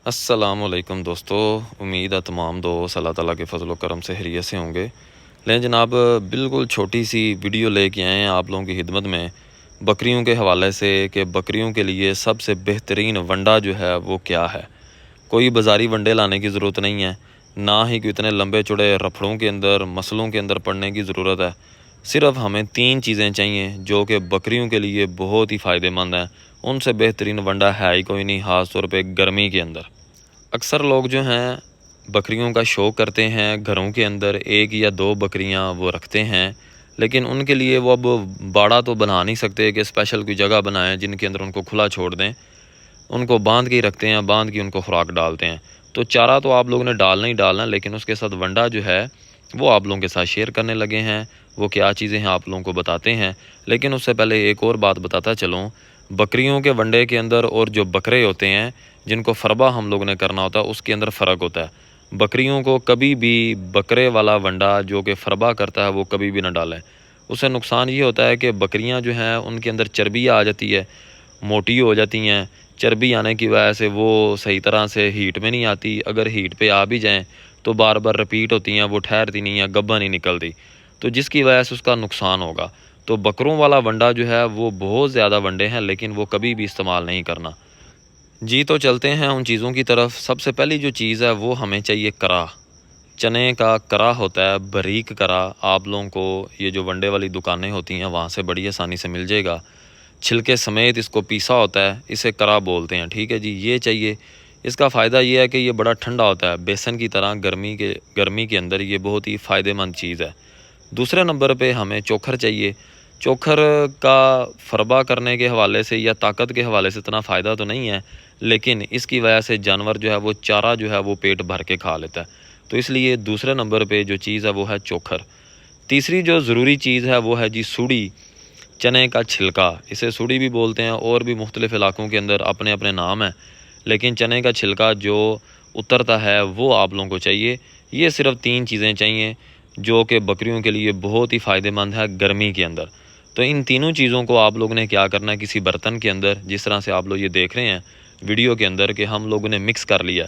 अस्सलामुअलैकुम दोस्तों, उम्मीद है तमाम दोस्त अल्लाह ताला के फ़ज़ल व करम से खैरियत से होंगे। लेकिन जनाब बिल्कुल छोटी सी वीडियो लेके आए हैं आप लोगों की खिदमत में बकरियों के हवाले से कि बकरियों के लिए सबसे बेहतरीन वंडा जो है वो क्या है। कोई बाज़ारी वंडे लाने की ज़रूरत नहीं है, ना ही कोई इतने लंबे चौड़े रफड़ों के अंदर मसलों के अंदर पड़ने की ज़रूरत है। सिर्फ़ हमें 3 चीज़ें चाहिए जो कि बकरियों के लिए बहुत ही फ़ायदेमंद हैं। उनसे बेहतरीन वंडा है ही कोई नहीं, ख़ास तौर पे गर्मी के अंदर। अक्सर लोग जो हैं बकरियों का शौक़ करते हैं, घरों के अंदर 1 या 2 बकरियां वो रखते हैं, लेकिन उनके लिए वो अब बाड़ा तो बना नहीं सकते कि स्पेशल कोई जगह बनाएं जिनके अंदर उनको खुला छोड़ दें। उनको बांध के ही रखते हैं, बांध के उनको खुराक डालते हैं। तो चारा तो आप लोगों ने डालना ही डालना, लेकिन उसके साथ वंडा जो है वो आप लोगों के साथ शेयर करने लगे हैं। वो क्या चीज़ें हैं आप लोगों को बताते हैं, लेकिन उससे पहले एक और बात बताता चलूँ। बकरियों के वंडे के अंदर और जो बकरे होते हैं जिनको फरबा हम लोगों ने करना होता है उसके अंदर फ़र्क होता है। बकरियों को कभी भी बकरे वाला वंडा जो कि फरबा करता है वो कभी भी ना डालें। उससे नुकसान ये होता है कि बकरियां जो हैं उनके अंदर चर्बी आ जाती है, मोटी हो जाती हैं। चर्बी आने की वजह से वो सही तरह से हीट में नहीं आती। अगर हीट पे आ भी जाएँ तो बार बार रिपीट होती हैं, वो ठहरती नहीं है, गब्बा नहीं निकलती, तो जिसकी वजह से उसका नुकसान होगा। तो बकरों वाला वंडा जो है वो बहुत ज़्यादा वंडे हैं, लेकिन वो कभी भी इस्तेमाल नहीं करना। जी, तो चलते हैं उन चीज़ों की तरफ। सबसे पहली जो चीज़ है वो हमें चाहिए करा। चने का करा होता है, बारीक करा। आप लोगों को ये जो वंडे वाली दुकानें होती हैं वहाँ से बड़ी आसानी से मिल जाएगा। छिलके समेत इसको पीसा होता है, इसे करा बोलते हैं, ठीक है जी। ये चाहिए। इसका फ़ायदा ये है कि ये बड़ा ठंडा होता है, बेसन की तरह गर्मी के अंदर ये बहुत ही फ़ायदेमंद चीज़ है। दूसरे नंबर पे हमें चोखर चाहिए। चोखर का फरबा करने के हवाले से या ताकत के हवाले से इतना फ़ायदा तो नहीं है, लेकिन इसकी वजह से जानवर जो है वो चारा जो है वो पेट भर के खा लेता है। तो इसलिए दूसरे नंबर पे जो चीज़ है वो है चोखर। तीसरी जो ज़रूरी चीज़ है वो है जी सूड़ी, चने का छिलका। इसे सूड़ी भी बोलते हैं, और भी मुख्तलिफ़ इलाकों के अंदर अपने अपने नाम हैं, लेकिन चने का छिलका जो उतरता है वो आप लोगों को चाहिए। ये सिर्फ़ 3 चीज़ें चाहिए जो कि बकरियों के लिए बहुत ही फ़ायदेमंद है गर्मी के अंदर। तो इन तीनों चीज़ों को आप लोगों ने क्या करना है, किसी बर्तन के अंदर, जिस तरह से आप लोग ये देख रहे हैं वीडियो के अंदर कि हम लोगों ने मिक्स कर लिया।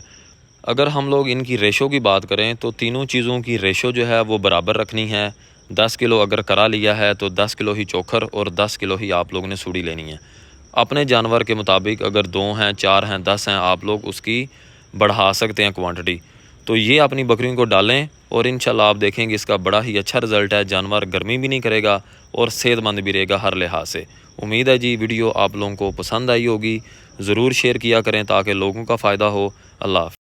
अगर हम लोग इनकी रेशो की बात करें तो तीनों चीज़ों की रेशो जो है वो बराबर रखनी है। 10 किलो अगर करा लिया है तो 10 किलो ही चोखर और 10 किलो ही आप लोगों ने सूड़ी लेनी है। अपने जानवर के मुताबिक अगर 2 हैं, 4 हैं, 10 हैं, आप लोग उसकी बढ़ा सकते हैं क्वांटिटी। तो ये अपनी बकरियों को डालें और इंशाल्लाह आप देखेंगे इसका बड़ा ही अच्छा रिज़ल्ट है। जानवर गर्मी भी नहीं करेगा और सेहतमंद भी रहेगा हर लिहाज से। उम्मीद है जी वीडियो आप लोगों को पसंद आई होगी। ज़रूर शेयर किया करें ताकि लोगों का फ़ायदा हो। अल्लाह हाफ़िज़।